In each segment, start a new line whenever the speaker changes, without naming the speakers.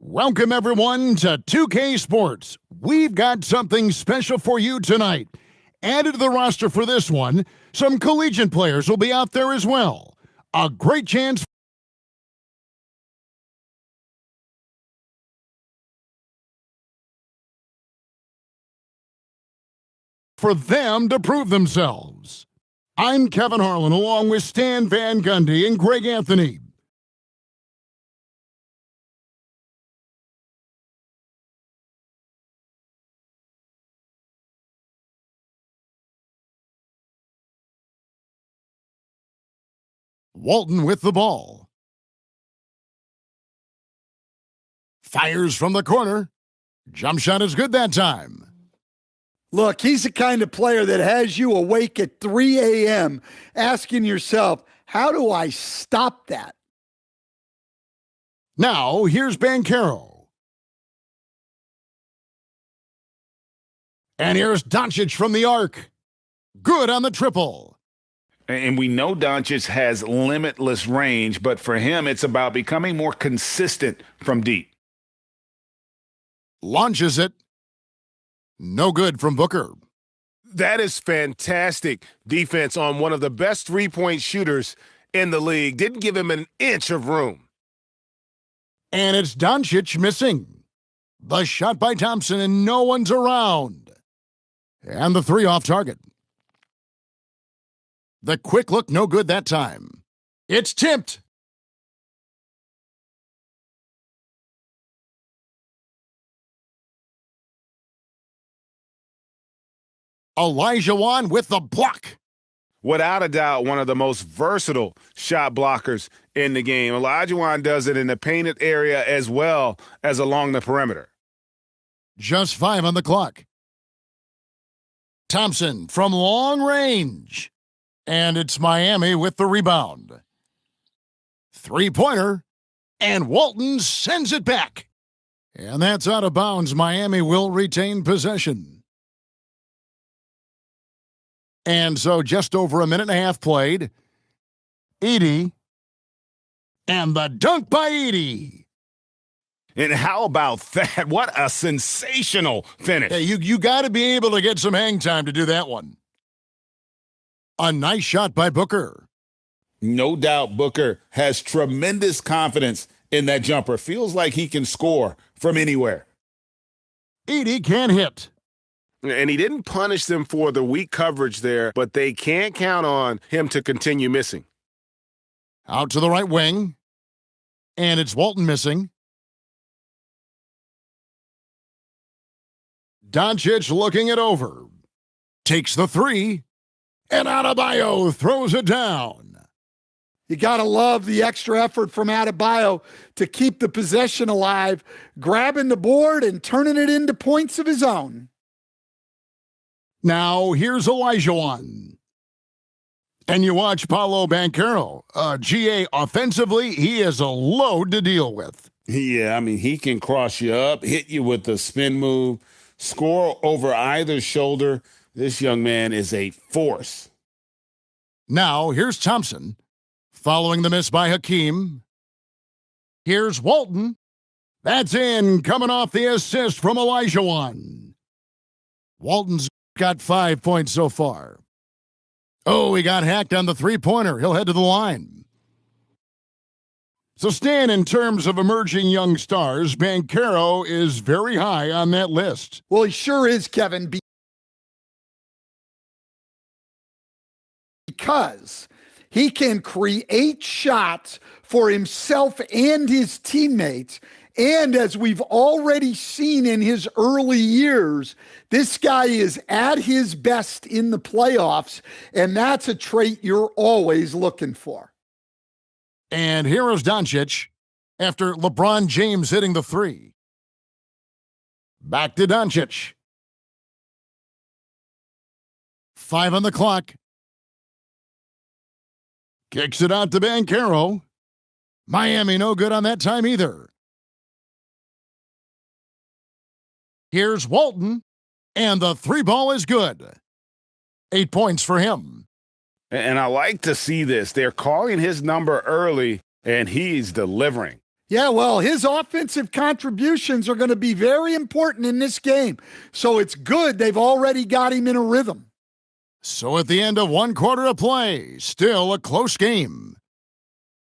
Welcome, everyone, to 2K Sports. We've got something special for you tonight. Added to the roster for this one, some collegiate players will be out there as well. A great chance for them to prove themselves. I'm Kevin Harlan, along with Stan Van Gundy and Greg Anthony. Walton with the ball. Fires from the corner. Jump shot is good that time.
Look, he's the kind of player that has you awake at 3 a.m. asking yourself, how do I stop that?
Now, here's Bancaro. And here's Doncic from the arc. Good on the triple.
And we know Doncic has limitless range, but for him, it's about becoming more consistent from deep.
Launches it. No good from Booker.
That is fantastic defense on one of the best three-point shooters in the league. Didn't give him an inch of room.
And it's Doncic missing. The shot by Thompson, and no one's around. And the three off target. The quick look, no good that time. It's tipped. Olajuwon with the block.
Without a doubt, one of the most versatile shot blockers in the game. Olajuwon does it in the painted area as well as along the perimeter.
Just 5 on the clock. Thompson from long range. And it's Miami with the rebound. Three-pointer. And Walton sends it back. And that's out of bounds. Miami will retain possession. And so just over a minute and a half played. Edey. And the dunk by Edey.
And how about that? What a sensational finish.
Hey, you got to be able to get some hang time to do that one. A nice shot by Booker.
No doubt Booker has tremendous confidence in that jumper. Feels like he can score from anywhere.
Edey can't hit.
And he didn't punish them for the weak coverage there, but they can't count on him to continue missing.
Out to the right wing. And it's Walton missing. Doncic looking it over. Takes the three. And Adebayo throws it down.
You got to love the extra effort from Adebayo to keep the possession alive, grabbing the board and turning it into points of his own.
Now, here's Olajuwon. And you watch Paolo Banchero. GA, offensively, he is a load to deal with.
Yeah, I mean, he can cross you up, hit you with the spin move, score over either shoulder. This young man is a force.
Now, here's Thompson. Following the miss by Hakeem. Here's Walton. That's in, coming off the assist from Olajuwon. Walton's got 5 points so far. Oh, he got hacked on the three-pointer. He'll head to the line. So, Stan, in terms of emerging young stars, Banchero is very high on that list.
Well, he sure is, Kevin, because he can create shots for himself and his teammates. And as we've already seen in his early years, this guy is at his best in the playoffs, and that's a trait you're always looking for.
And here is Doncic after LeBron James hitting the three. Back to Doncic. 5 on the clock. Kicks it out to Banchero. Miami no good on that time either. Here's Walton, and the three ball is good. 8 points for him.
And I like to see this. They're calling his number early, and he's delivering.
Yeah, well, his offensive contributions are going to be very important in this game. So it's good they've already got him in a rhythm.
So at the end of one quarter of play, still a close game.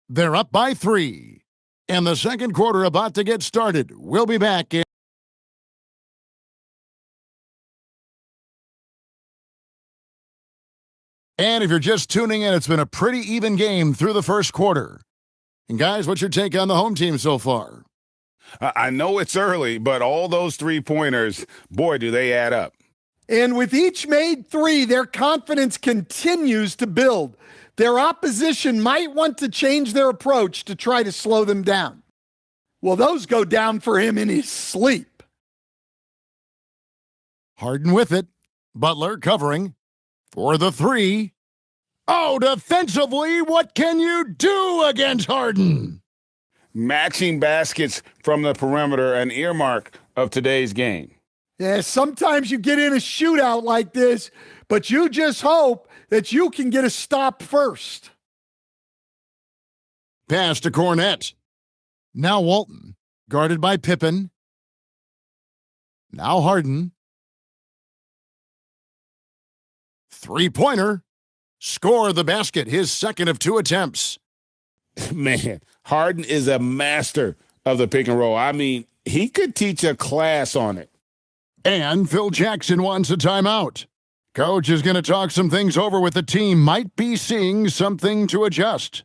They're up by 3. And the second quarter about to get started. We'll be back in. And if you're just tuning in, it's been a pretty even game through the first quarter. And guys, what's your take on the home team so far?
I know it's early, but all those 3-pointers, boy, do they add up.
And with each made 3, their confidence continues to build. Their opposition might want to change their approach to try to slow them down. Well, those go down for him in his sleep.
Harden with it. Butler covering for the 3. Oh, defensively, what can you do against Harden?
Matching baskets from the perimeter, an earmark of today's game.
Yeah, sometimes you get in a shootout like this, but you just hope that you can get a stop first.
Pass to Cornette. Now Walton, guarded by Pippen. Now Harden. Three-pointer. Score the basket, his second of 2 attempts.
Man, Harden is a master of the pick and roll. I mean, he could teach a class on it.
And Phil Jackson wants a timeout. Coach is going to talk some things over with the team. Might be seeing something to adjust.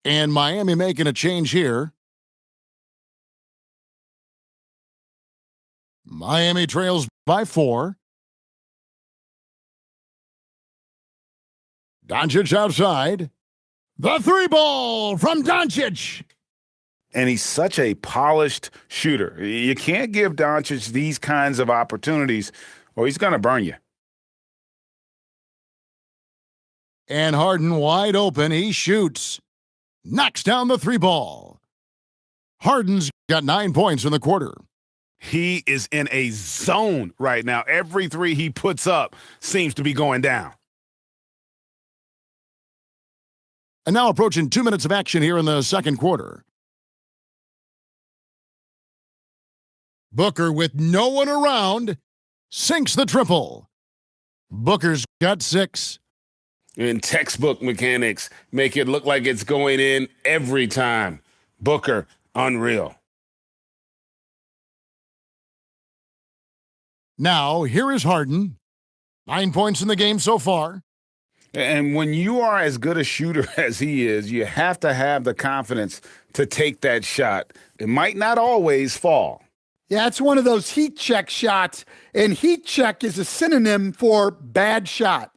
And Miami making a change here. Miami trails by 4. Doncic outside. The 3-ball from Doncic.
And he's such a polished shooter. You can't give Doncic these kinds of opportunities or he's going to burn you.
And Harden wide open. He shoots. Knocks down the 3-ball. Harden's got 9 points in the quarter.
He is in a zone right now. Every 3 he puts up seems to be going down.
And now approaching 2 minutes of action here in the second quarter. Booker with no one around sinks the triple. Booker's got 6.
And textbook mechanics make it look like it's going in every time. Booker, unreal.
Now, here is Harden. 9 points in the game so far.
And when you are as good a shooter as he is, you have to have the confidence to take that shot. It might not always fall.
Yeah, it's one of those heat check shots, and heat check is a synonym for bad shot.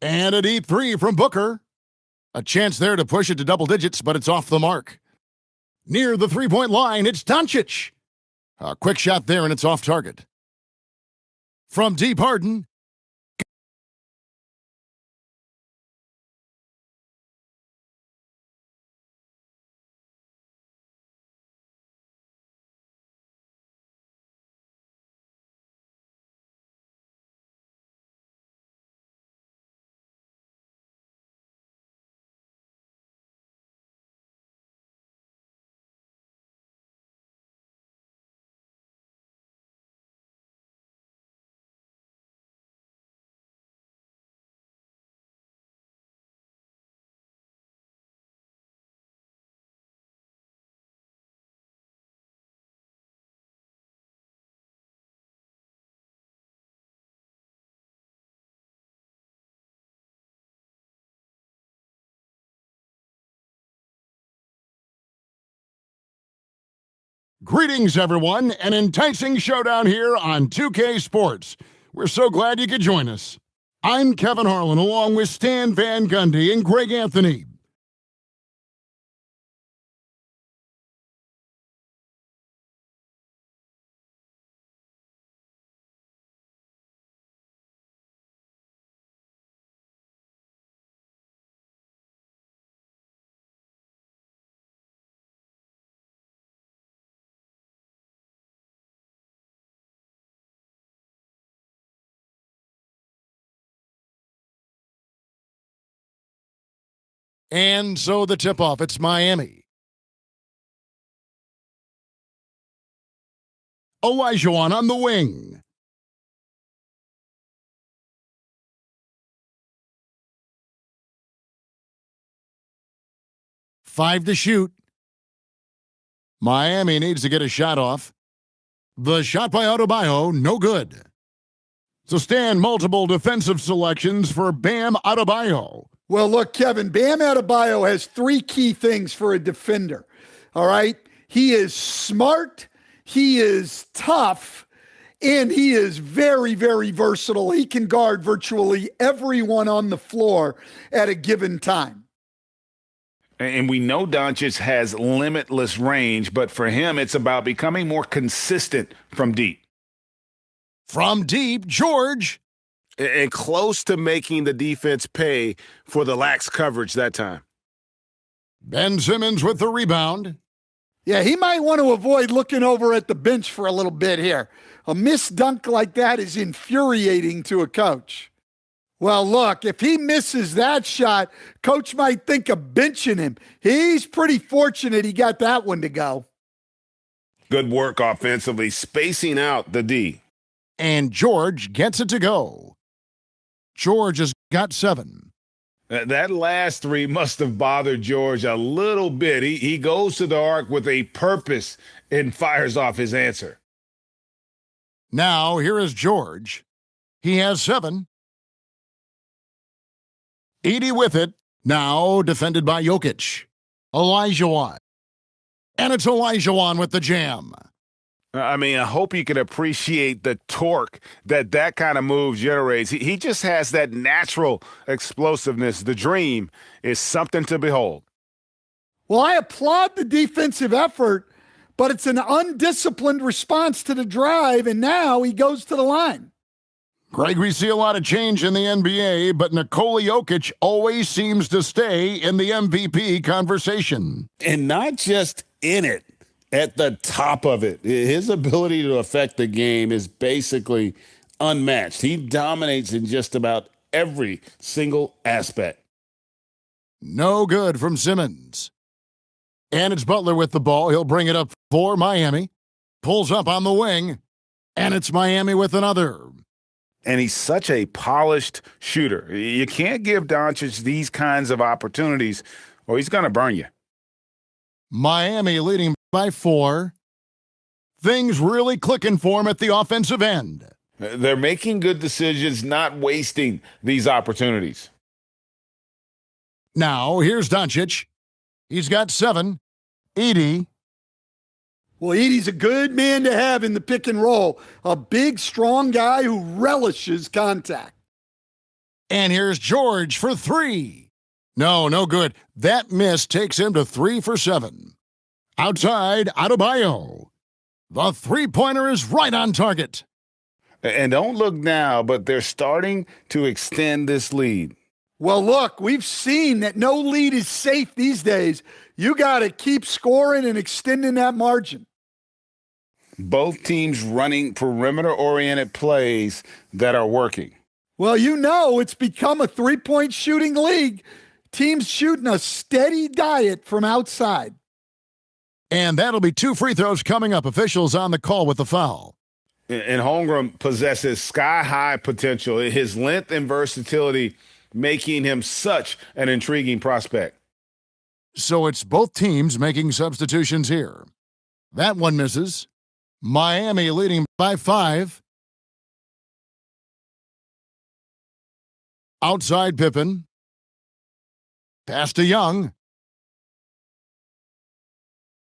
And a deep 3 from Booker. A chance there to push it to double digits, but it's off the mark. Near the 3-point line, it's Doncic. A quick shot there, and it's off target. From deep, Harden. Greetings, everyone. An enticing showdown here on 2K Sports. We're so glad you could join us. I'm Kevin Harlan, along with Stan Van Gundy and Greg Anthony. And so the tip-off, it's Miami. Olajuwon on the wing. Five to shoot. Miami needs to get a shot off. The shot by Adebayo, no good. So stand multiple defensive selections for Bam Adebayo.
Well, look, Kevin, Bam Adebayo has three key things for a defender. All right? He is smart, he is tough, and he is very, very versatile. He can guard virtually everyone on the floor at a given time.
And we know Doncic has limitless range, but for him, it's about becoming more consistent from deep.
From deep, George.
And close to making the defense pay for the lax coverage that time.
Ben Simmons with the rebound.
Yeah, he might want to avoid looking over at the bench for a little bit here. A missed dunk like that is infuriating to a coach. Well, look, if he misses that shot, coach might think of benching him. He's pretty fortunate he got that one to go.
Good work offensively, spacing out the D.
And George gets it to go. George has got 7.
That last three must have bothered George a little bit. He goes to the arc with a purpose and fires off his answer.
Now, here is George. He has 7. Edey with it. Now defended by Jokic. Olajuwon. And it's Olajuwon with the jam.
I mean, I hope you can appreciate the torque that kind of move generates. He just has that natural explosiveness. The dream is something to behold.
Well, I applaud the defensive effort, but it's an undisciplined response to the drive, and now he goes to the line.
Greg, we see a lot of change in the NBA, but Nikola Jokic always seems to stay in the MVP conversation.
And not just in it, at the top of it. His ability to affect the game is basically unmatched. He dominates in just about every single aspect.
No good from Simmons. And it's Butler with the ball. He'll bring it up for Miami. Pulls up on the wing. And it's Miami with another.
And he's such a polished shooter. You can't give Doncic these kinds of opportunities or he's going to burn you.
Miami leading by 4. Things really clicking for him at the offensive end.
They're making good decisions, not wasting these opportunities.
Now, here's Doncic. He's got 7. Edey.
Well, Edey's a good man to have in the pick and roll. A big, strong guy who relishes contact.
And here's George for 3. No good. That miss takes him to 3 for 7. Outside, Adebayo. The three-pointer is right on target.
And don't look now, but they're starting to extend this lead.
Well, look, we've seen that no lead is safe these days. You got to keep scoring and extending that margin.
Both teams running perimeter-oriented plays that are working.
Well, you know it's become a three-point shooting league. Teams shooting a steady diet from outside.
And that'll be 2 free throws coming up. Officials on the call with the foul.
And Holmgren possesses sky-high potential. His length and versatility making him such an intriguing prospect.
So it's both teams making substitutions here. That one misses. Miami leading by 5. Outside Pippen. Pass to Young.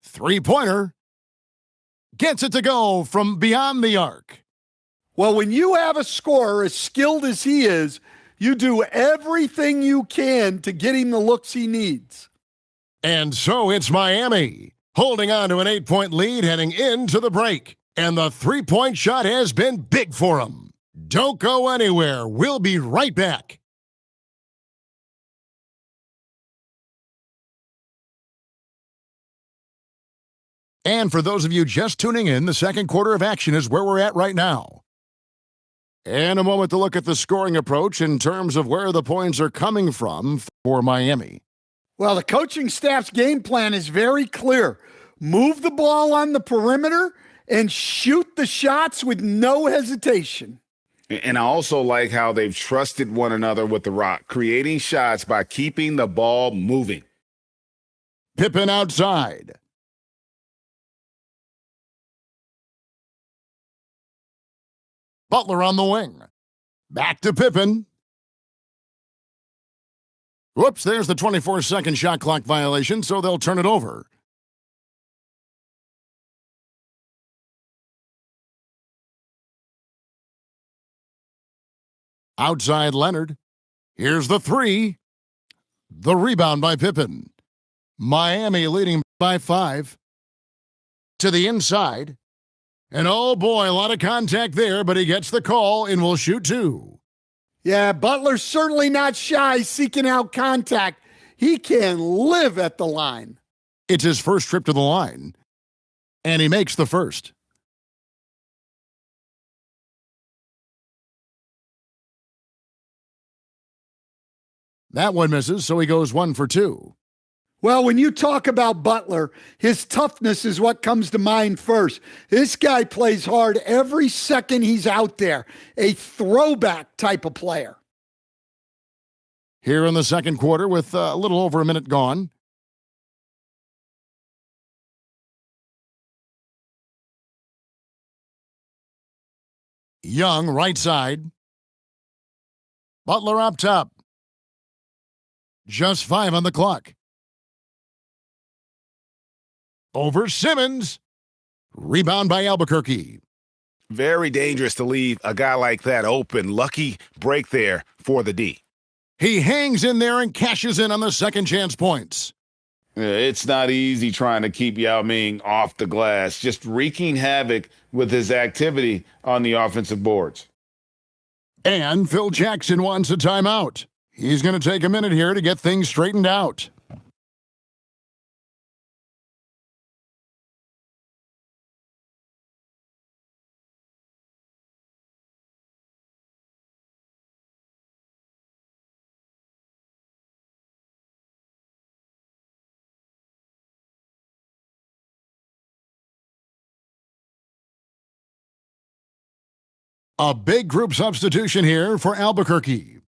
Three-pointer. Gets it to go from beyond the arc.
Well, when you have a scorer as skilled as he is, you do everything you can to get him the looks he needs.
And so it's Miami, holding on to an 8-point lead heading into the break. And the three-point shot has been big for him. Don't go anywhere. We'll be right back. And for those of you just tuning in, the second quarter of action is where we're at right now. And a moment to look at the scoring approach in terms of where the points are coming from for Miami.
Well, the coaching staff's game plan is very clear. Move the ball on the perimeter and shoot the shots with no hesitation.
And I also like how they've trusted one another with the rock, creating shots by keeping the ball moving.
Pippen outside. Butler on the wing. Back to Pippen. Whoops, there's the 24-second shot clock violation, so they'll turn it over. Outside Leonard. Here's the three. The rebound by Pippen. Miami leading by 5. To the inside. And oh boy, a lot of contact there, but he gets the call and will shoot 2.
Yeah, Butler's certainly not shy seeking out contact. He can live at the line.
It's his first trip to the line, and he makes the first. That one misses, so he goes 1 for 2.
Well, when you talk about Butler, his toughness is what comes to mind first. This guy plays hard every second he's out there. A throwback type of player.
Here in the second quarter with a little over a minute gone. Young, right side. Butler up top. Just 5 on the clock. Over Simmons. Rebound by Albuquerque.
Very dangerous to leave a guy like that open. Lucky break there for the D.
He hangs in there and cashes in on the second chance points.
It's not easy trying to keep Yao Ming off the glass, just wreaking havoc with his activity on the offensive boards.
And Phil Jackson wants a timeout. He's going to take a minute here to get things straightened out. A big group substitution here for Albuquerque.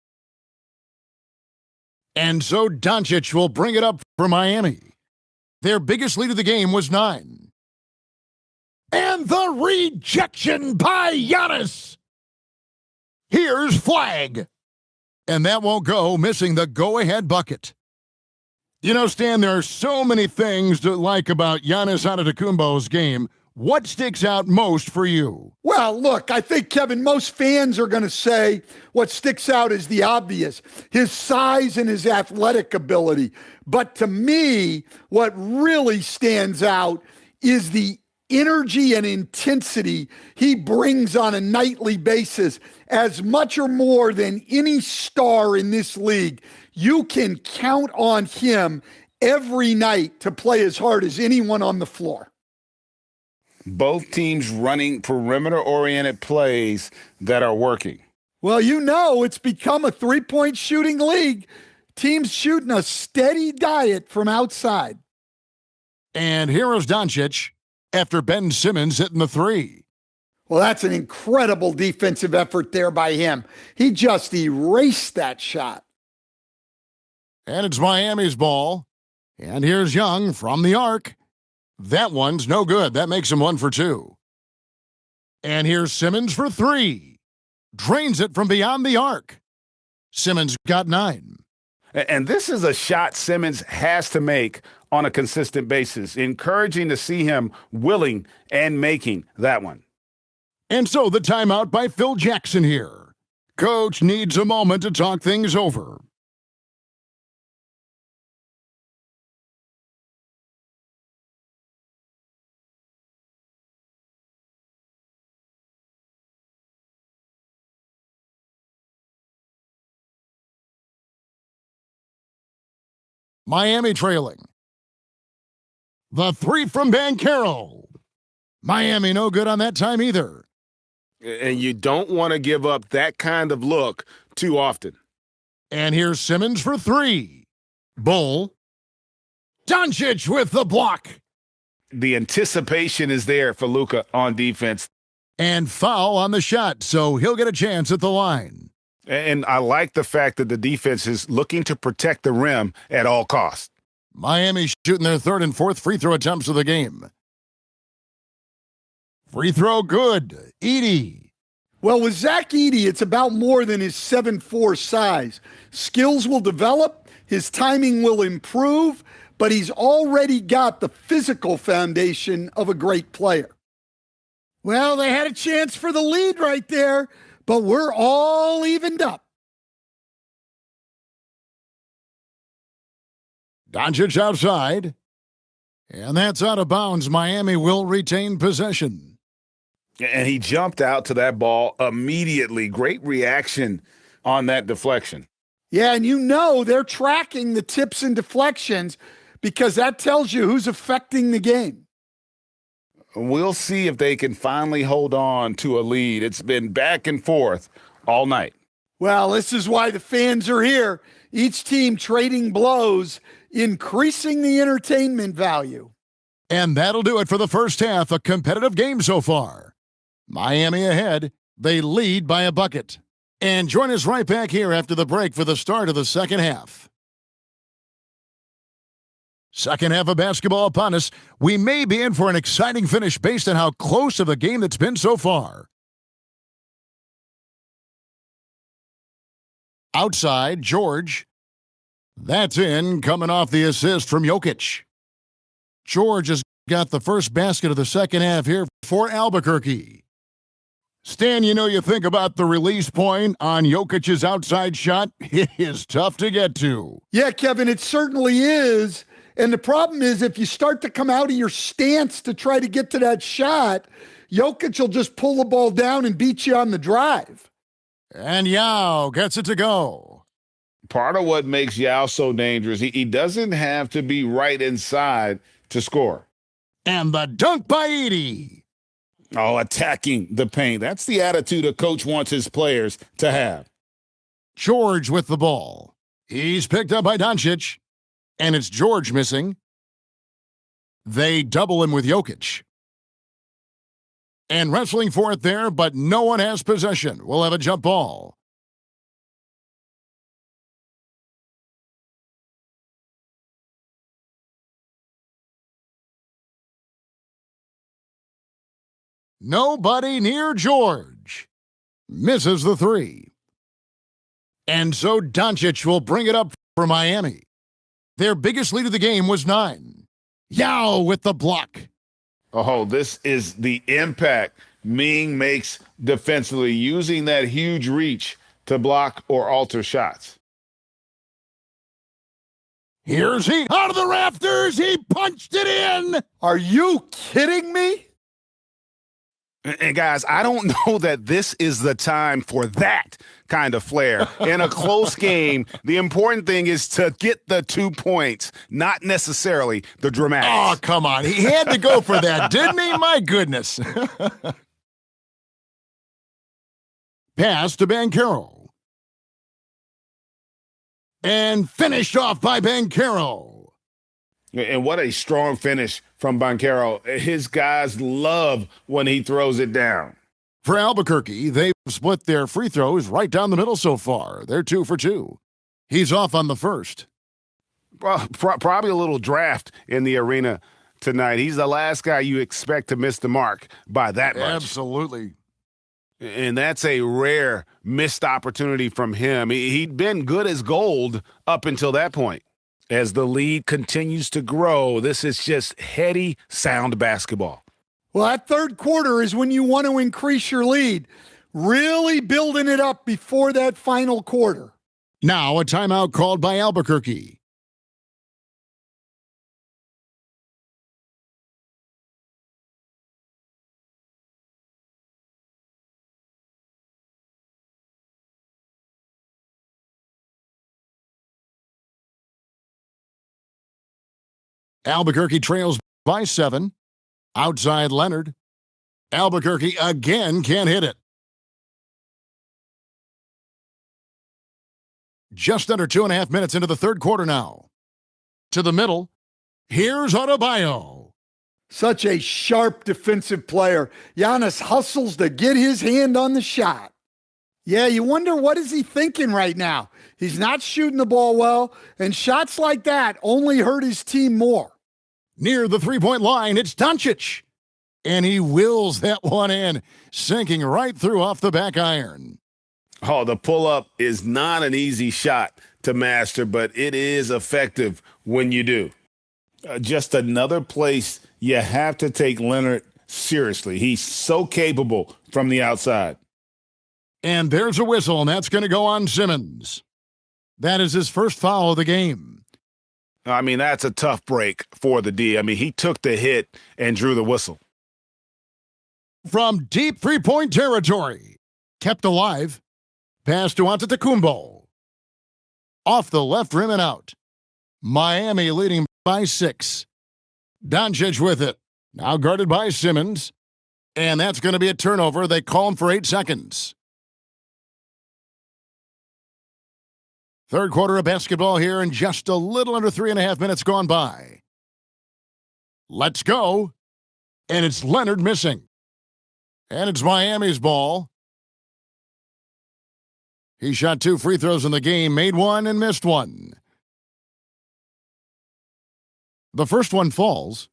And so Doncic will bring it up for Miami. Their biggest lead of the game was 9. And the rejection by Giannis. Here's flag. And that won't go, missing the go-ahead bucket. You know, Stan, there are so many things to like about Giannis Antetokounmpo's game. What sticks out most for you?
Well, look, I think, Kevin, most fans are going to say what sticks out is the obvious, his size and his athletic ability. But to me, what really stands out is the energy and intensity he brings on a nightly basis, as much or more than any star in this league. You can count on him every night to play as hard as anyone on the floor.
Both teams running perimeter-oriented plays that are working.
Well, you know, it's become a three-point shooting league. Teams shooting a steady diet from outside.
And here is Doncic after Ben Simmons hitting the 3.
Well, that's an incredible defensive effort there by him. He just erased that shot.
And it's Miami's ball. And here's Young from the arc. That one's no good. That makes him 1 for 2. And here's Simmons for 3. Drains it from beyond the arc. Simmons got 9.
And this is a shot Simmons has to make on a consistent basis. Encouraging to see him willing and making that one.
And so the timeout by Phil Jackson here. Coach needs a moment to talk things over. Miami trailing. The 3 from Banchero. Miami no good on that time either.
And you don't want to give up that kind of look too often.
And here's Simmons for 3. Bull Doncic with the block.
The anticipation is there for Luka on defense.
And foul on the shot, so he'll get a chance at the line.
And I like the fact that the defense is looking to protect the rim at all costs.
Miami shooting their third and fourth free throw attempts of the game. Free throw good. Edey.
Well, with Zach Edey, it's about more than his 7'4" size. Skills will develop, his timing will improve, but he's already got the physical foundation of a great player. Well, they had a chance for the lead right there, but we're all evened up.
Doncic outside. And that's out of bounds. Miami will retain possession.
And he jumped out to that ball immediately. Great reaction on that deflection.
Yeah, and you know they're tracking the tips and deflections because that tells you who's affecting the game.
We'll see if they can finally hold on to a lead. It's been back and forth all night.
Well, this is why the fans are here. Each team trading blows, increasing the entertainment value.
And that'll do it for the first half. A competitive game so far. Miami ahead. They lead by a bucket. And join us right back here after the break for the start of the second half. Second half of basketball upon us. We may be in for an exciting finish based on how close of a game that's been so far. Outside, George. That's in, coming off the assist from Jokic. George has got the first basket of the second half here for Albuquerque. Stan, you think about the release point on Jokic's outside shot. It is tough to get to.
Yeah, Kevin, it certainly is. And the problem is if you start to come out of your stance to try to get to that shot, Jokic will just pull the ball down and beat you on the drive.
And Yao gets it to go.
Part of what makes Yao so dangerous, he doesn't have to be right inside to score.
And the dunk by Edey.
Oh, attacking the paint. That's the attitude a coach wants his players to have.
George with the ball. He's picked up by Doncic. And it's George missing. They double him with Jokic. And wrestling for it there, but no one has possession. We'll have a jump ball. Nobody near George. Misses the three. And so Doncic will bring it up for Miami. Their biggest lead of the game was 9. Yao with the block.
Oh, this is the impact Ming makes defensively, using that huge reach to block or alter shots.
Here's he out of the rafters. He punched it in.
Are you kidding me?
And guys, I don't know that this is the time for that kind of flair. In a close game, the important thing is to get the 2 points, not necessarily the dramatics.
Oh, come on. He had to go for that, didn't he? My goodness. Pass to Banchero. And finished off by Banchero.
And what a strong finish from Banchero. His guys love when he throws it down.
For Albuquerque, they've split their free throws right down the middle so far. They're 2 for 2. He's off on the first.
Well, probably a little draft in the arena tonight. He's the last guy you expect to miss the mark by that much.
Absolutely.
And that's a rare missed opportunity from him. He'd been good as gold up until that point. As the lead continues to grow, this is just heady, sound basketball.
Well, that third quarter is when you want to increase your lead. Really building it up before that final quarter.
Now a timeout called by Albuquerque. Albuquerque trails by 7. Outside Leonard. Albuquerque again can't hit it. Just under 2.5 minutes into the third quarter now. To the middle. Here's Adebayo.
Such a sharp defensive player. Giannis hustles to get his hand on the shot. Yeah, you wonder what is he thinking right now. He's not shooting the ball well, and shots like that only hurt his team more.
Near the three-point line, it's Doncic. And he wills that one in, sinking right through off the back iron.
Oh, the pull-up is not an easy shot to master, but it is effective when you do. Just another place you have to take Leonard seriously. He's so capable from the outside.
And there's a whistle, and that's going to go on Simmons. That is his first foul of the game.
I mean, that's a tough break for the D. I mean, he took the hit and drew the whistle.
From deep three-point territory, kept alive, pass to Antetokounmpo. Off the left rim and out. Miami leading by 6. Doncic with it. Now guarded by Simmons. And that's going to be a turnover. They call him for 8 seconds. Third quarter of basketball here, and just a little under 3.5 minutes gone by. Let's go. And it's Leonard missing. And it's Miami's ball. He shot 2 free throws in the game, made 1 and missed 1. The first one falls.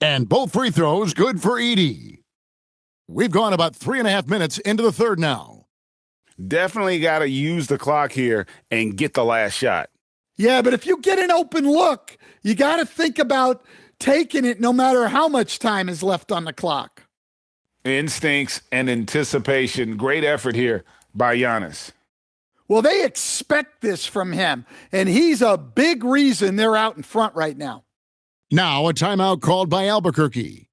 And both free throws good for Edey. We've gone about 3.5 minutes into the third now.
Definitely got to use the clock here and get the last shot.
Yeah, but if you get an open look, you got to think about taking it no matter how much time is left on the clock.
Instincts and anticipation. Great effort here by Giannis.
Well, they expect this from him, and he's a big reason they're out in front right now.
Now a timeout called by Albuquerque.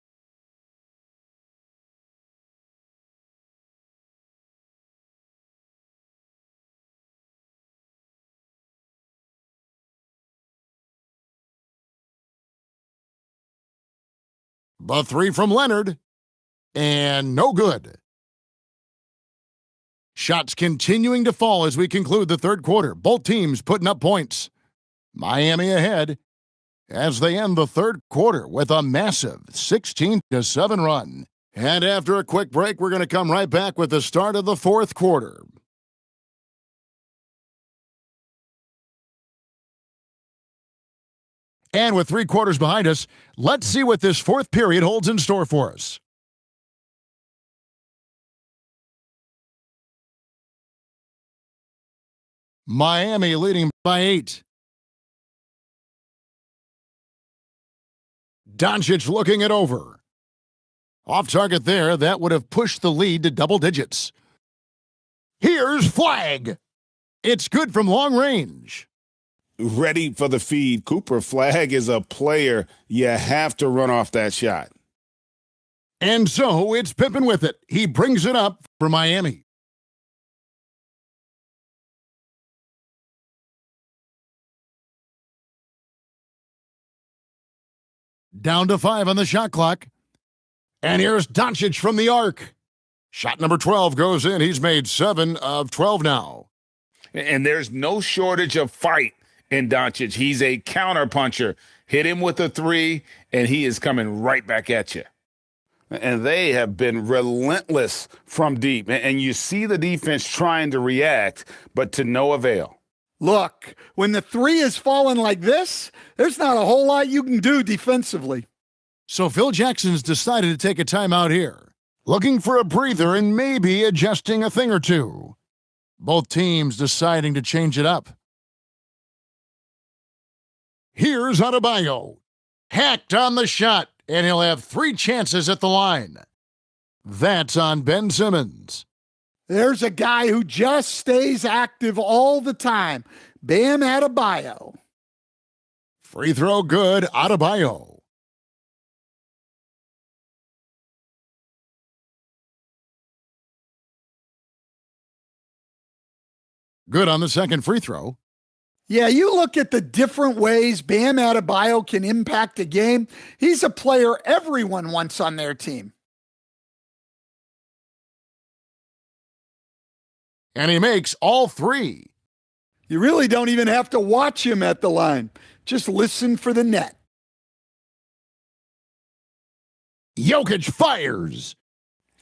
The 3 from Leonard. And no good. Shots continuing to fall as we conclude the third quarter. Both teams putting up points. Miami ahead as they end the third quarter with a massive 16-7 run. And after a quick break, we're going to come right back with the start of the fourth quarter. And with 3 quarters behind us, let's see what this fourth period holds in store for us. Miami leading by 8. Doncic looking it over. Off target there, that would have pushed the lead to double digits. Here's Flag. It's good from long range.
Ready for the feed. Cooper Flag is a player you have to run off that shot.
And so it's Pippen with it. He brings it up for Miami. Down to 5 on the shot clock. And here's Doncic from the arc. Shot number 12 goes in. He's made 7 of 12 now.
And there's no shortage of fight in Doncic. He's a counterpuncher. Hit him with a 3, and he is coming right back at you. And they have been relentless from deep. And you see the defense trying to react, but to no avail.
Look, when the 3 is falling like this, there's not a whole lot you can do defensively.
So Phil Jackson's decided to take a timeout here, looking for a breather and maybe adjusting a thing or two. Both teams deciding to change it up. Here's Adebayo. Hacked on the shot, and he'll have 3 chances at the line. That's on Ben Simmons.
There's a guy who just stays active all the time. Bam Adebayo.
Free throw good, Adebayo. Good on the second free throw.
Yeah, you look at the different ways Bam Adebayo can impact a game. He's a player everyone wants on their team.
And he makes all three.
You really don't even have to watch him at the line. Just listen for the net.
Jokic fires.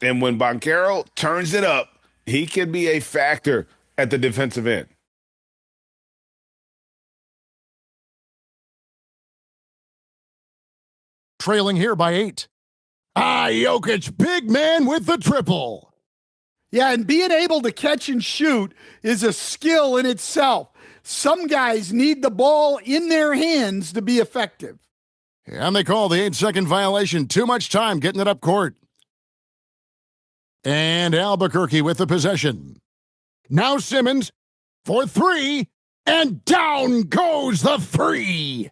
And when Banchero turns it up, he can be a factor at the defensive end.
Trailing here by 8. Jokic, big man with the triple.
Yeah, and being able to catch and shoot is a skill in itself. Some guys need the ball in their hands to be effective.
And they call the 8-second violation. Too much time getting it up court. And Albuquerque with the possession. Now Simmons for 3, and down goes the 3.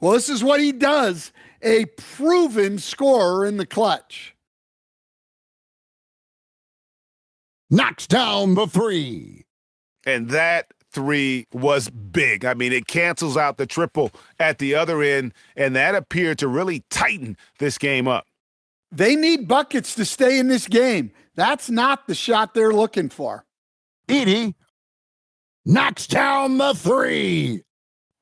Well, this is what he does, a proven scorer in the clutch.
Knocks down the 3.
And that 3 was big. I mean, it cancels out the triple at the other end, and that appeared to really tighten this game up.
They need buckets to stay in this game. That's not the shot they're looking for.
Edey knocks down the 3.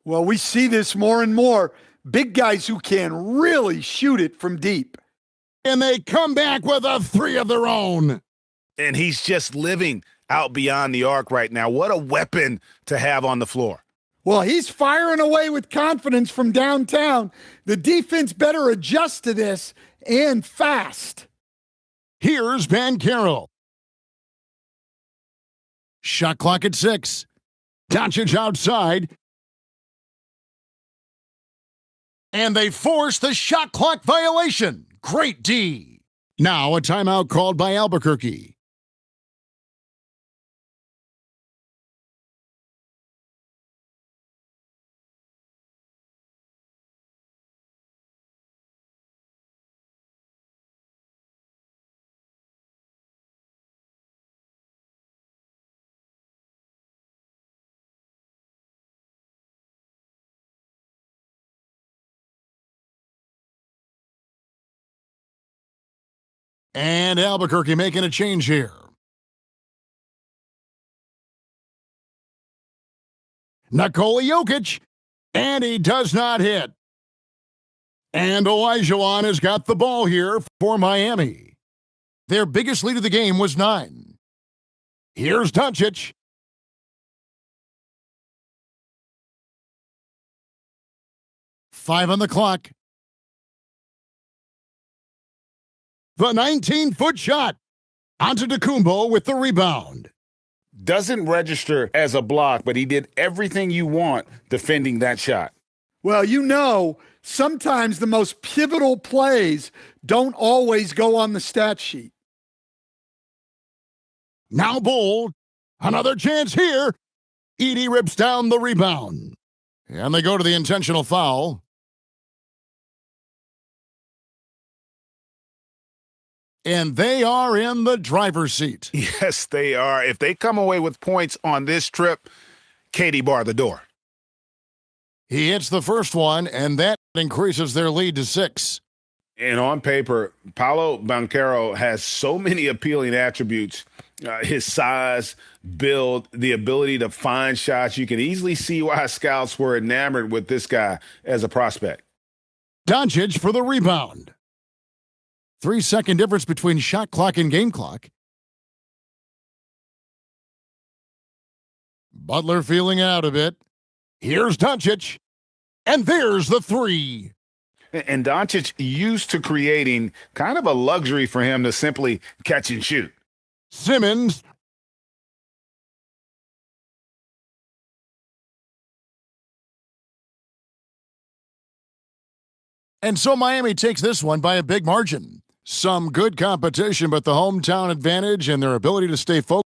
Well, we see this more and more. Big guys who can really shoot it from deep.
And they come back with a 3 of their own.
And he's just living out beyond the arc right now. What a weapon to have on the floor.
Well, he's firing away with confidence from downtown. The defense better adjust to this, and fast.
Here's Banchero. Shot clock at 6. Doncic outside. And they force the shot clock violation. Great D. Now a timeout called by Albuquerque. And Albuquerque making a change here. Nikola Jokic, and he does not hit. And Olajuwon has got the ball here for Miami. Their biggest lead of the game was 9. Here's Doncic. Five on the clock. The 19-foot shot onto Antetokounmpo with the rebound.
Doesn't register as a block, but he did everything you want defending that shot.
Well, you know, sometimes the most pivotal plays don't always go on the stat sheet.
Now Bold. Another chance here. Edey rips down the rebound. And they go to the intentional foul. And they are in the driver's seat.
Yes, they are. If they come away with points on this trip, Katie bar the door.
He hits the first one, and that increases their lead to 6.
And on paper, Paolo Banchero has so many appealing attributes. His size, build, the ability to find shots. You can easily see why scouts were enamored with this guy as a prospect.
Doncic for the rebound. 3-second difference between shot clock and game clock. Butler feeling out a bit. Here's Doncic. And there's the 3.
And Doncic used to creating kind of a luxury for him to simply catch and shoot.
Simmons. And so Miami takes this one by a big margin. Some good competition, but the hometown advantage and their ability to stay focused.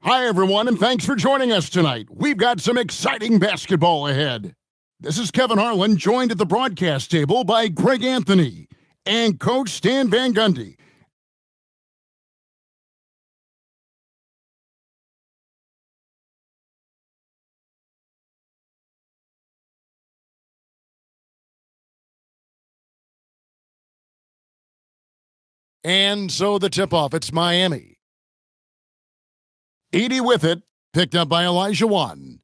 Hi, everyone, and thanks for joining us tonight. We've got some exciting basketball ahead. This is Kevin Harlan, joined at the broadcast table by Greg Anthony and Coach Stan Van Gundy. And so the tip-off, it's Miami. Edey with it, picked up by Elijah Wan.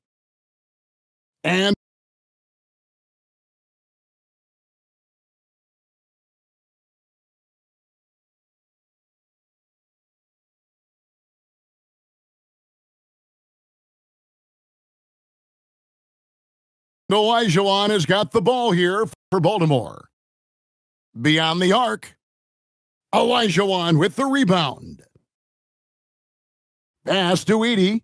And Elijah Wan has got the ball here for Baltimore. Beyond the arc, Elijah Wan with the rebound. Pass to Edey.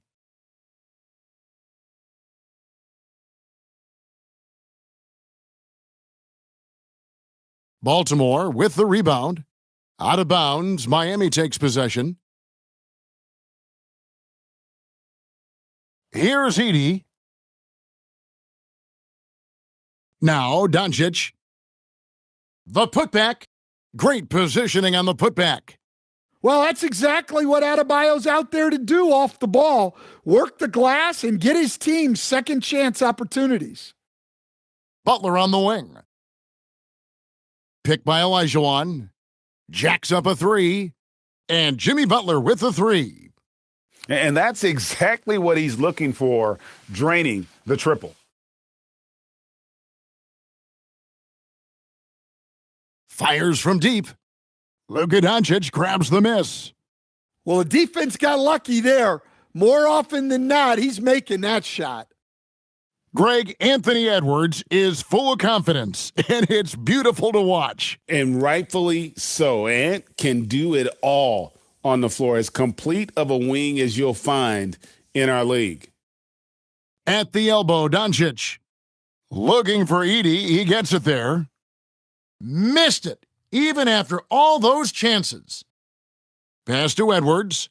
Baltimore with the rebound. Out of bounds, Miami takes possession. Here's Edey. Now Doncic. The putback. Great positioning on the putback.
Well, that's exactly what Adebayo's out there to do off the ball. Work the glass and get his team second chance opportunities.
Butler on the wing. Picked by Elijah Wan. Jacks up a three. And Jimmy Butler with the three.
And that's exactly what he's looking for, draining the triple.
Fires from deep. Luka Doncic grabs the miss.
Well, the defense got lucky there. More often than not, he's making that shot.
Greg, Anthony Edwards is full of confidence, and it's beautiful to watch.
And rightfully so. Ant can do it all on the floor, as complete of a wing as you'll find in our league.
At the elbow, Doncic. Looking for Edey. He gets it there. Missed it, even after all those chances. Pass to Edwards.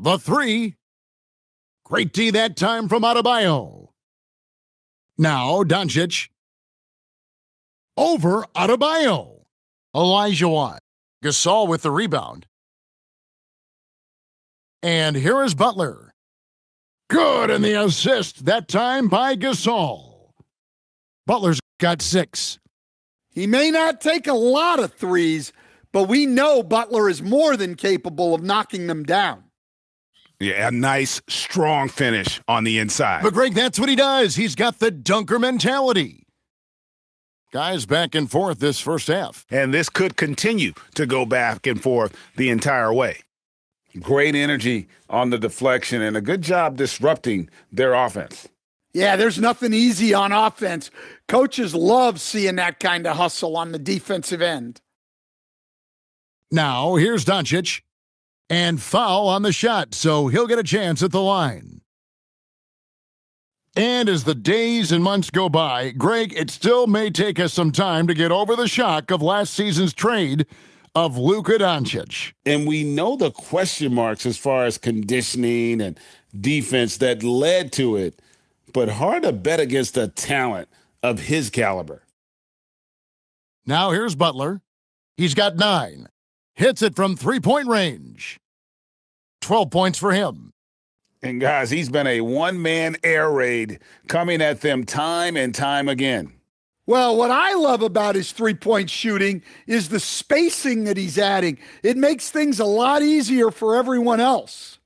The three. Great D that time from Adebayo. Now Doncic. Over Adebayo. Elijah Wan. Gasol with the rebound. And here is Butler. Good in the assist, that time by Gasol. Butler's got 6.
He may not take a lot of threes, but we know Butler is more than capable of knocking them down.
Yeah, a nice, strong finish on the inside.
But Greg, that's what he does. He's got the dunker mentality. Guys back and forth this first half.
And this could continue to go back and forth the entire way.
Great energy on the deflection and a good job disrupting their offense.
Yeah, there's nothing easy on offense. Coaches love seeing that kind of hustle on the defensive end.
Now, here's Doncic. And foul on the shot, so he'll get a chance at the line. And as the days and months go by, Greg, it still may take us some time to get over the shock of last season's trade of Luka Doncic.
And we know the question marks as far as conditioning and defense that led to it, but hard to bet against a talent of his caliber.
Now here's Butler. He's got 9. Hits it from three-point range. 12 points for him.
And guys, he's been a one-man air raid coming at them time and time again.
Well, what I love about his three-point shooting is the spacing that he's adding. It makes things a lot easier for everyone else.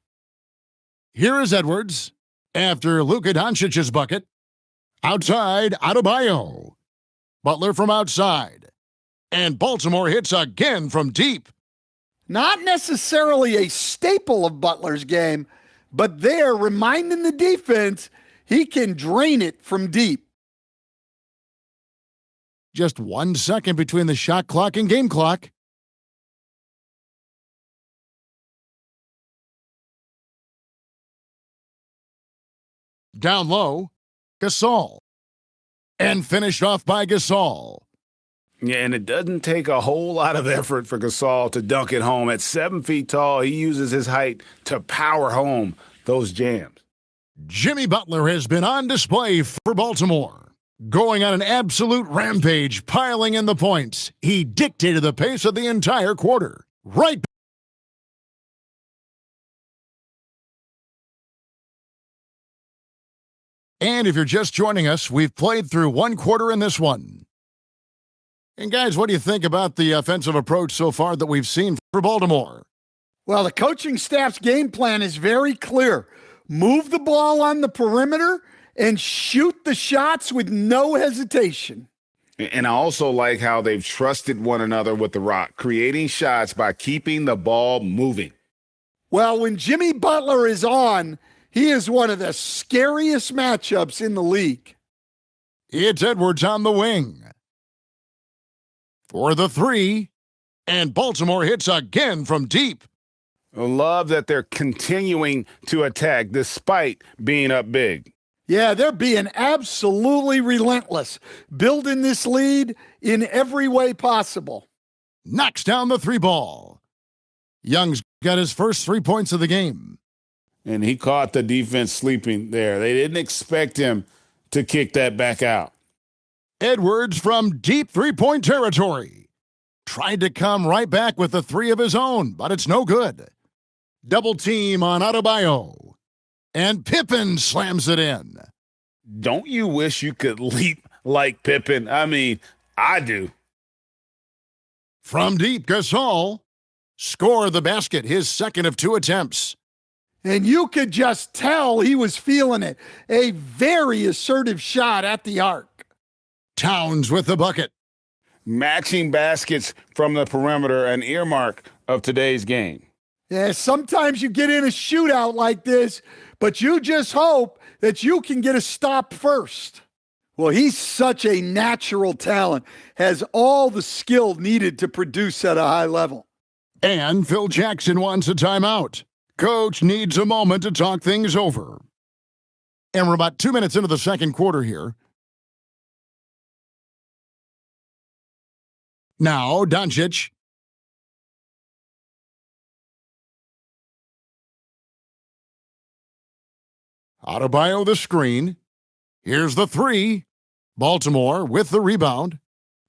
Here is Edwards. After Luka Doncic's bucket. Outside, Adebayo. Butler from outside. And Baltimore hits again from deep.
Not necessarily a staple of Butler's game, but they're reminding the defense he can drain it from deep.
Just 1 second between the shot clock and game clock. Down low, Gasol. And finished off by Gasol.
Yeah, and it doesn't take a whole lot of effort for Gasol to dunk it home. At 7 feet tall, he uses his height to power home those jams.
Jimmy Butler has been on display for Baltimore, going on an absolute rampage, piling in the points. He dictated the pace of the entire quarter. Right. And if you're just joining us, we've played through one quarter in this one. And guys, what do you think about the offensive approach so far that we've seen for Baltimore?
Well, the coaching staff's game plan is very clear. Move the ball on the perimeter and shoot the shots with no hesitation.
And I also like how they've trusted one another with the rock, creating shots by keeping the ball moving.
Well, when Jimmy Butler is on, he is one of the scariest matchups in the league.
It's Edwards on the wing for the three, and Baltimore hits again from deep.
I love that they're continuing to attack despite being up big.
Yeah, they're being absolutely relentless, building this lead in every way possible.
Knocks down the three ball. Young's got his first 3 points of the game.
And he caught the defense sleeping there. They didn't expect him to kick that back out.
Edwards from deep three-point territory. Tried to come right back with the three of his own, but it's no good. Double team on Adebayo. And Pippen slams it in.
Don't you wish you could leap like Pippen? I mean, I do.
From deep, Gasol scored the basket, his second of 2 attempts.
And you could just tell he was feeling it. A very assertive shot at the arc.
Towns with the bucket.
Matching baskets from the perimeter, an earmark of today's game.
Yeah, sometimes you get in a shootout like this, but you just hope that you can get a stop first. Well, he's such a natural talent, has all the skill needed to produce at a high level.
And Phil Jackson wants a timeout. Coach needs a moment to talk things over. And we're about 2 minutes into the second quarter here. Now, Doncic. Adebayo the screen. Here's the three. Baltimore with the rebound.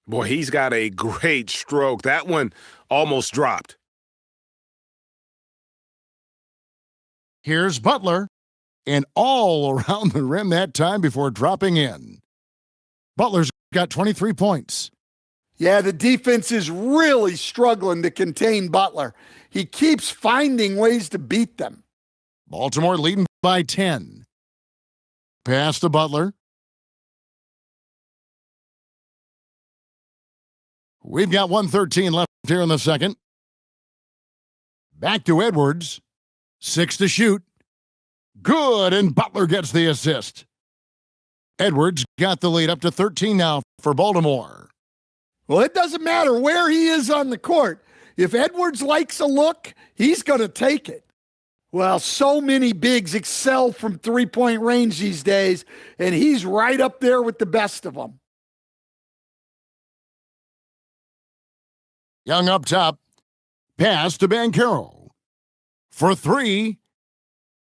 Boy, he's got a great stroke. That one almost dropped.
Here's Butler. And all around the rim that time before dropping in. Butler's got 23 points.
Yeah, the defense is really struggling to contain Butler. He keeps finding ways to beat them.
Baltimore leading by 10. Pass to Butler. We've got 1:13 left here in the second. Back to Edwards. 6 to shoot. Good, and Butler gets the assist. Edwards got the lead up to 13 now for Baltimore.
Well, it doesn't matter where he is on the court. If Edwards likes a look, he's going to take it. Well, so many bigs excel from three-point range these days, and he's right up there with the best of them.
Young up top. Pass to Banchero. For three.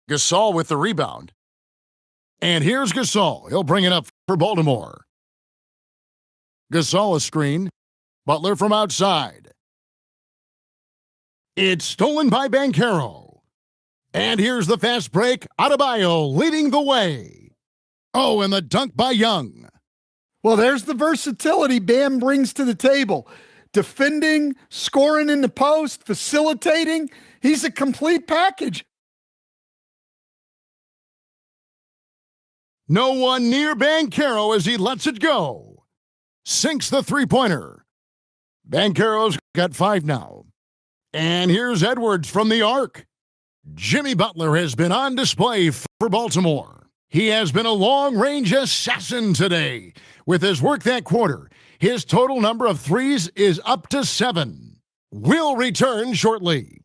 Gasol with the rebound. And here's Gasol. He'll bring it up for Baltimore. Gasol a screen. Butler from outside. It's stolen by Banchero. And here's the fast break. Adebayo leading the way. Oh, and the dunk by Young.
Well, there's the versatility Bam brings to the table. Defending, scoring in the post, facilitating. He's a complete package.
No one near Banchero as he lets it go. Sinks the three-pointer. Banchero's got 5 now. And here's Edwards from the arc. Jimmy Butler has been on display for Baltimore. He has been a long-range assassin today. With his work that quarter, his total number of threes is up to 7. We'll return shortly.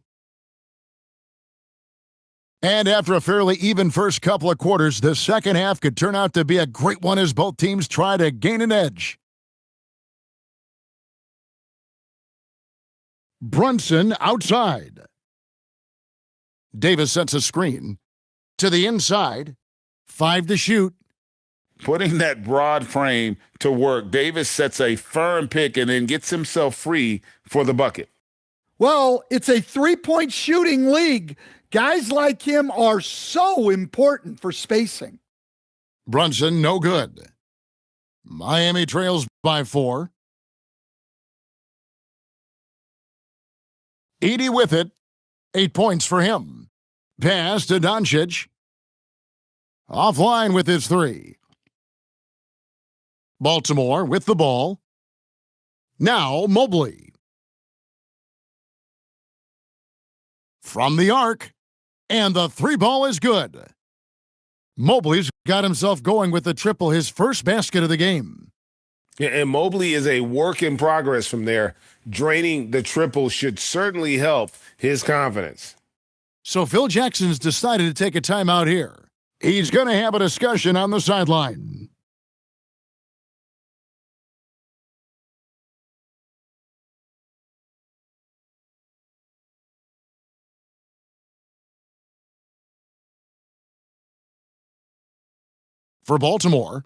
And after a fairly even first couple of quarters, the second half could turn out to be a great one as both teams try to gain an edge. Brunson outside. Davis sets a screen. To the inside. 5 to shoot.
Putting that broad frame to work, Davis sets a firm pick and then gets himself free for the bucket.
Well, it's a three-point shooting league. Guys like him are so important for spacing.
Brunson, no good. Miami trails by 4. Edey with it. 8 points for him. Pass to Doncic. Offline with his 3. Baltimore with the ball. Now Mobley. From the arc. And the 3 ball is good. Mobley's got himself going with the triple, his first basket of the game.
Yeah, and Mobley is a work in progress from there. Draining the triple should certainly help his confidence.
So Phil Jackson's decided to take a timeout here. He's going to have a discussion on the sideline. For Baltimore.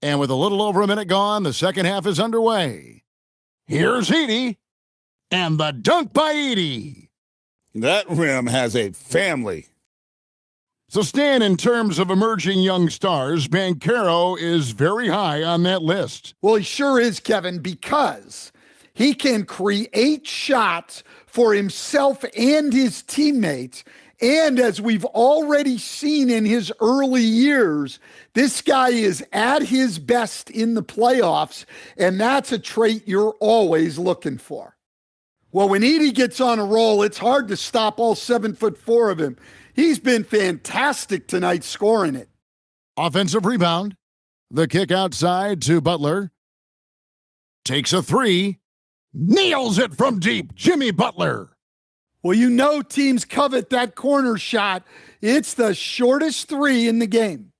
And with a little over a minute gone, the second half is underway. Here's Edey. And the dunk by Edey.
That rim has a family.
So, Stan, in terms of emerging young stars, Banchero is very high on that list.
Well, he sure is, Kevin, because he can create shots for himself and his teammates. And as we've already seen in his early years, this guy is at his best in the playoffs, and that's a trait you're always looking for. Well, when Edey gets on a roll, it's hard to stop all 7'4" of him. He's been fantastic tonight scoring it.
Offensive rebound. The kick outside to Butler. Takes a 3. Nails it from deep. Jimmy Butler.
Well, you know teams covet that corner shot. It's the shortest 3 in the game.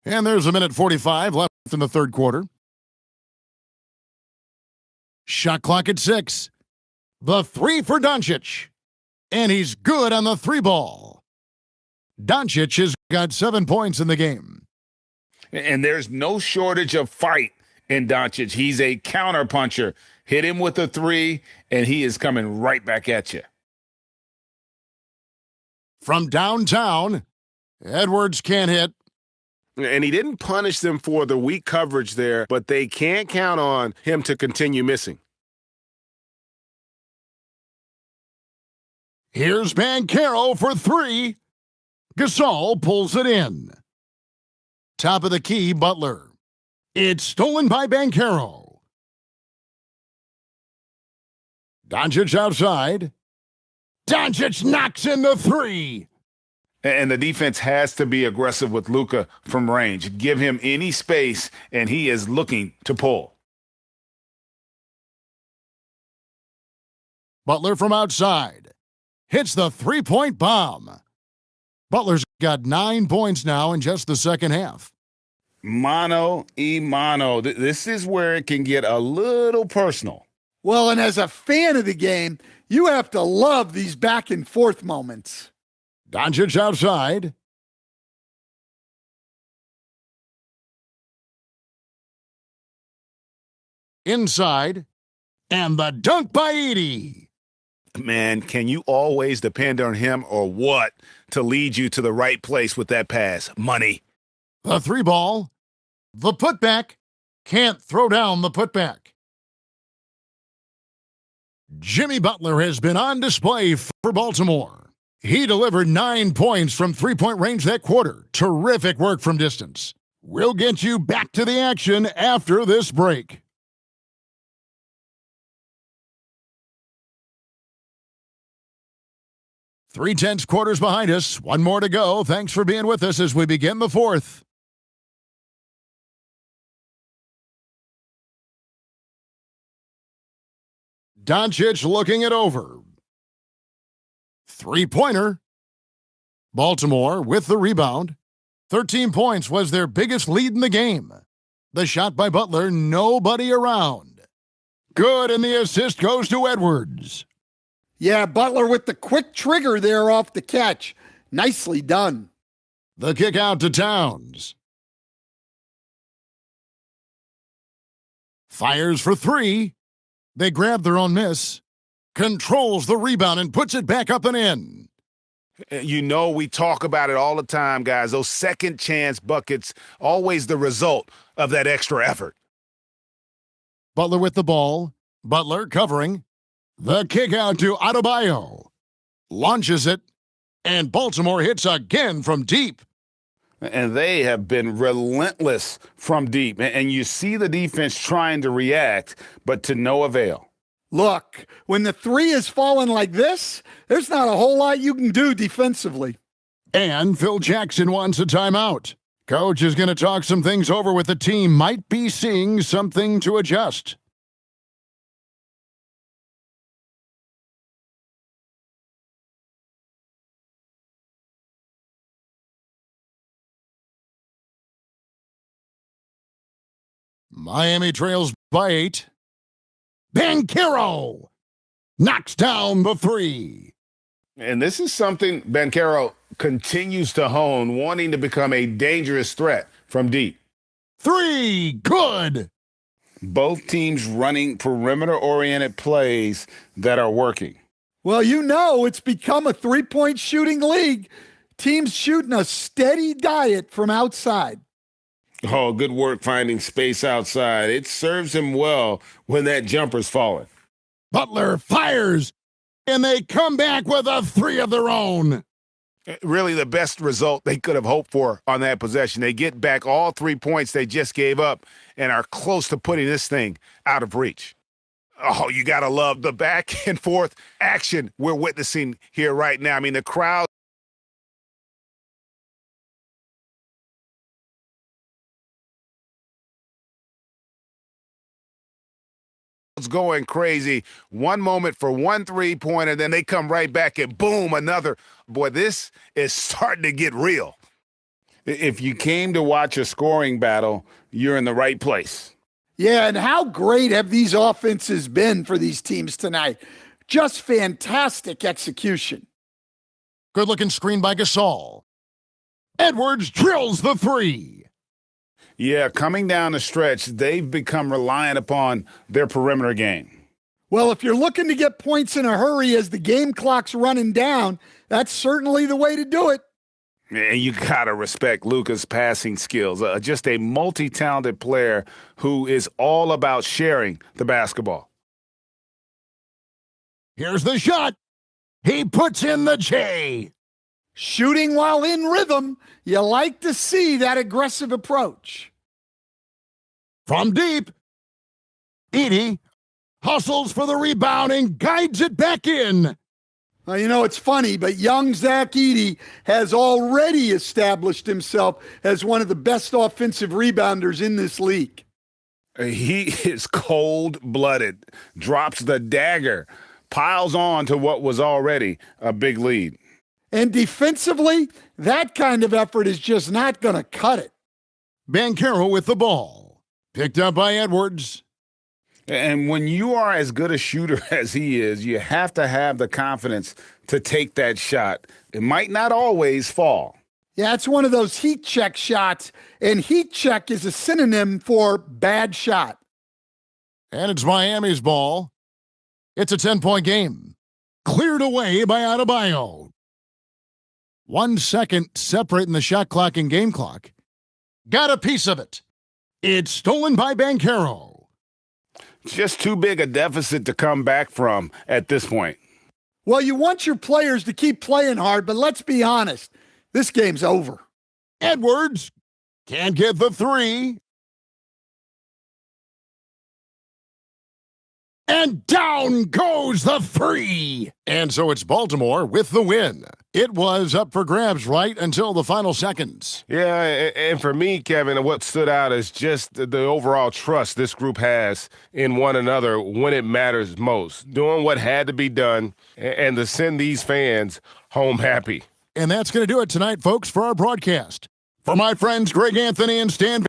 And there's a minute 45 left in the third quarter. Shot clock at 6. The 3 for Doncic. And he's good on the 3 ball. Doncic has got 7 points in the game.
And there's no shortage of fight in Doncic. He's a counterpuncher. Hit him with a 3, and he is coming right back at you.
From downtown, Edwards can't hit.
And he didn't punish them for the weak coverage there, but they can't count on him to continue missing.
Here's Banchero for 3. Gasol pulls it in. Top of the key, Butler. It's stolen by Banchero. Doncic outside. Doncic knocks in the 3.
And the defense has to be aggressive with Luka from range. Give him any space, and he is looking to pull.
Butler from outside. Hits the 3-point bomb. Butler's got 9 points now in just the second half.
Mano y mano. This is where it can get a little personal.
Well, and as a fan of the game, you have to love these back and forth moments.
Doncic outside. Inside. And the dunk by Edey.
Man, can you always depend on him or what to lead you to the right place with that pass? Money.
The 3 ball. The putback. Can't throw down the putback. Jimmy Butler has been on display for Baltimore. He delivered 9 points from 3-point range that quarter. Terrific work from distance. We'll get you back to the action after this break. 3/10 quarters behind us. 1 more to go. Thanks for being with us as we begin the 4th. Doncic looking it over. 3-pointer. Baltimore with the rebound. 13 points was their biggest lead in the game. The shot by Butler, nobody around. Good, and the assist goes to Edwards.
Yeah, Butler with the quick trigger there off the catch. Nicely done.
The kick out to Towns. Fires for three. They grab their own miss. Controls the rebound and puts it back up and in.
You know, we talk about it all the time, guys. Those second chance buckets, always the result of that extra effort.
Butler with the ball. Butler covering. The kick out to Adebayo. Launches it. And Baltimore hits again from deep.
And they have been relentless from deep. And you see the defense trying to react, but to no avail.
Look, when the three is falling like this, there's not a whole lot you can do defensively.
And Phil Jackson wants a timeout. Coach is going to talk some things over with the team. Might be seeing something to adjust. Miami trails by 8. Banchero knocks down the three.
And this is something Banchero continues to hone, wanting to become a dangerous threat from deep.
Three, good.
Both teams running perimeter-oriented plays that are working.
Well, you know it's become a three-point shooting league. Teams shooting a steady diet from outside.
Oh, good work finding space outside. It serves him well when that jumper's falling.
Butler fires, and they come back with a three of their own.
Really the best result they could have hoped for on that possession. They get back all 3 points they just gave up and are close to putting this thing out of reach. Oh, you got to love the back and forth action we're witnessing here right now. I mean, the crowd going crazy. One moment for one three-pointer, then they come right back and boom, another. Boy, this is starting to get real.
If you came to watch a scoring battle, you're in the right place.
Yeah, and how great have these offenses been for these teams tonight? Just fantastic execution.
Good-looking screen by Gasol. Edwards drills the three.
Yeah, coming down the stretch, they've become reliant upon their perimeter game.
Well, if you're looking to get points in a hurry as the game clock's running down, that's certainly the way to do it.
And you got to respect Luka's passing skills. Just a multi-talented player who is all about sharing the basketball.
Here's the shot. He puts in the J.
Shooting while in rhythm, you like to see that aggressive approach.
From deep, Edey hustles for the rebound and guides it back in.
Well, you know, it's funny, but young Zach Edey has already established himself as one of the best offensive rebounders in this league.
He is cold-blooded, drops the dagger, piles on to what was already a big lead.
And defensively, that kind of effort is just not going to cut it.
Banchero with the ball. Picked up by Edwards.
And when you are as good a shooter as he is, you have to have the confidence to take that shot. It might not always fall.
Yeah, it's one of those heat check shots, and heat check is a synonym for bad shot.
And it's Miami's ball. It's a 10-point game. Cleared away by Adebayo. 1 second separating the shot clock and game clock. Got a piece of it. It's stolen by Banchero.
Just too big a deficit to come back from at this point.
Well, you want your players to keep playing hard, but let's be honest. This game's over.
Edwards can't get the three. And down goes the three. And so it's Baltimore with the win. It was up for grabs right until the final seconds.
Yeah, and for me, Kevin, what stood out is just the overall trust this group has in one another when it matters most. Doing what had to be done and to send these fans home happy.
And that's going to do it tonight, folks, for our broadcast. For my friends Greg Anthony and Stan